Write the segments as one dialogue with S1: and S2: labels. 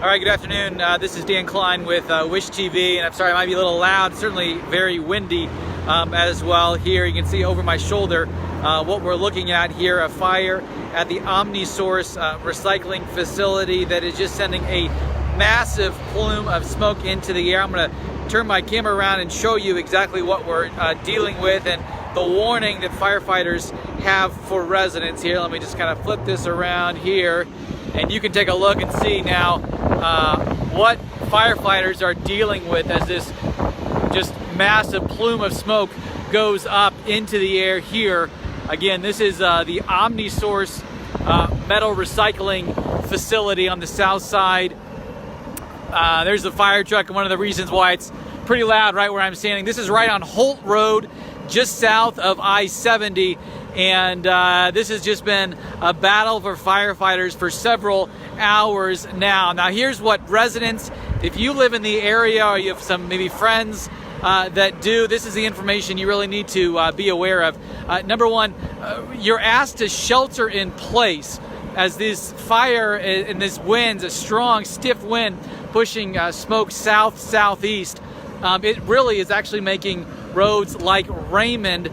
S1: All right, good afternoon. This is Dan Klein with Wish TV, and I'm sorry I might be a little loud. Certainly very windy as well here. You can see over my shoulder what we're looking at here, a fire at the Omni recycling facility that is just sending a massive plume of smoke into the air. I'm going to turn my camera around and show you exactly what we're dealing with and the warning that firefighters have for residents here. Let me just kind of flip this around here, and you can take a look and see now what firefighters are dealing with as this just massive plume of smoke goes up into the air here. Again, this is the Omni metal recycling facility on the south side. There's the fire truck, and one of the reasons why it's pretty loud right where I'm standing. This is right on Holt Road, just south of I-70, and this has just been a battle for firefighters for several hours now. Now here's what residents, if you live in the area or you have some maybe friends that do, this is the information you really need to be aware of. Number one, you're asked to shelter in place as this fire and this wind's a strong, stiff wind pushing smoke southeast. It really is actually making roads like Raymond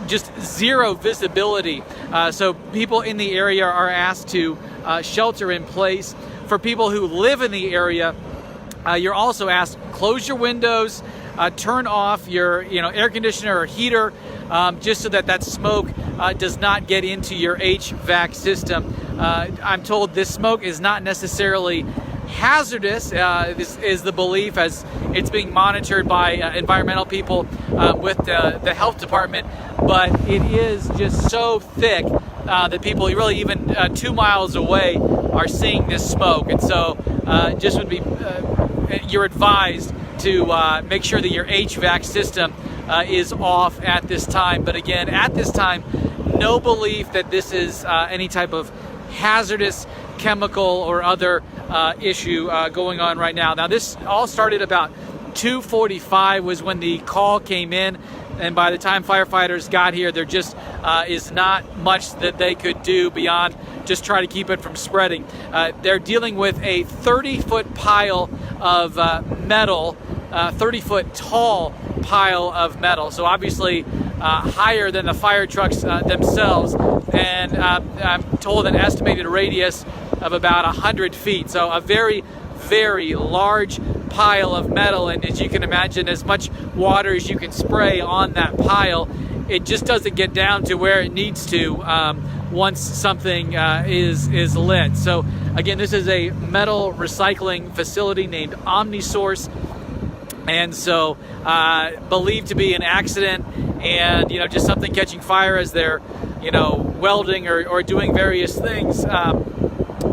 S1: just zero visibility. So people in the area are asked to shelter in place. For people who live in the area, you're also asked close your windows, turn off your air conditioner or heater, just so that smoke does not get into your HVAC system. I'm told this smoke is not necessarily hazardous. This is the belief, as it's being monitored by environmental people with the health department, but it is just so thick that people really even 2 miles away are seeing this smoke. And so just would be you're advised to make sure that your HVAC system is off at this time. But again, at this time, no belief that this is any type of hazardous chemical or other issue going on right now. Now this all started about 2:45 was when the call came in, and by the time firefighters got here, there just is not much that they could do beyond just try to keep it from spreading. They're dealing with a 30-foot pile of metal, 30-foot tall pile of metal, so obviously higher than the fire trucks themselves, and I'm told an estimated radius of about 100 feet. So a very, very large pile of metal, and as you can imagine, as much water as you can spray on that pile, it just doesn't get down to where it needs to once something is lit. So again, this is a metal recycling facility named Omni, and so believed to be an accident, and just something catching fire as they're welding or doing various things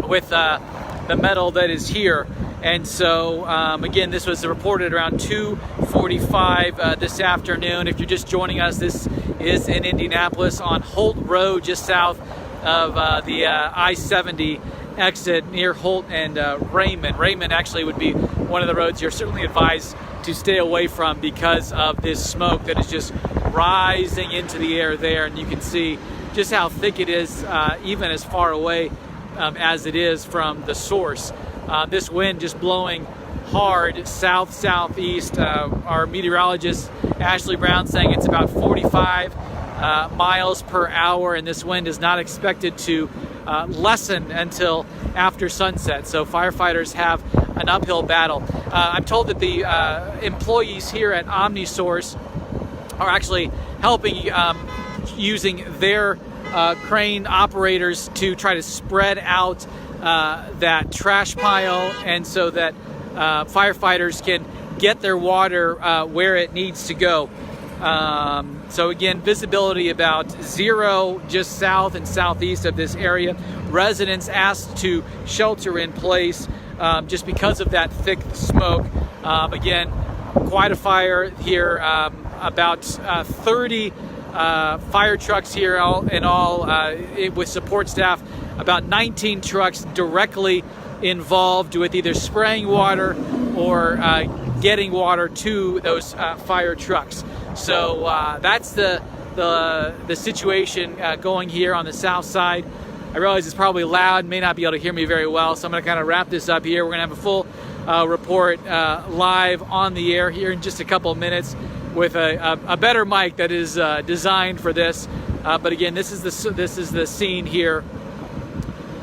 S1: with the metal that is here. And so again, this was reported around 2:45 this afternoon. If you're just joining us, this is in Indianapolis on Holt Road, just south of the I-70 exit near Holt and Raymond. Raymond actually would be one of the roads you're certainly advised to stay away from because of this smoke that is just rising into the air there, and you can see just how thick it is even as far away as it is from the source. This wind just blowing hard southeast. Our meteorologist Ashley Brown saying it's about 45 miles per hour, and this wind is not expected to lessen until after sunset. So firefighters have an uphill battle. I'm told that the employees here at Omni are actually helping using their crane operators to try to spread out that trash pile, and so that firefighters can get their water where it needs to go. So again, visibility about zero just south and southeast of this area. Residents asked to shelter in place just because of that thick smoke. Again, quite a fire here. About 30 fire trucks here in all with support staff. About 19 trucks directly involved with either spraying water or getting water to those fire trucks. So that's the situation going here on the south side I realize it's probably loud, may not be able to hear me very well, so I'm going to kind of wrap this up here. We're going to have a full report live on the air here in just a couple of minutes with a better mic that is designed for this. But again, this is the scene here.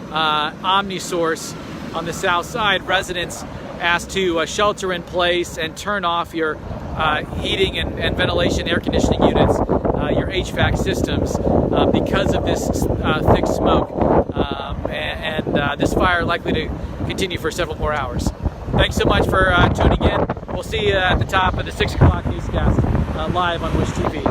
S1: Omni source on the south side. Residents asked to shelter in place and turn off your heating and ventilation air conditioning units, your HVAC systems, because of this thick smoke and this fire likely to continue for several more hours. Thanks so much for tuning in. We'll see you at the top of the 6 o'clock newscast live on Wish TV.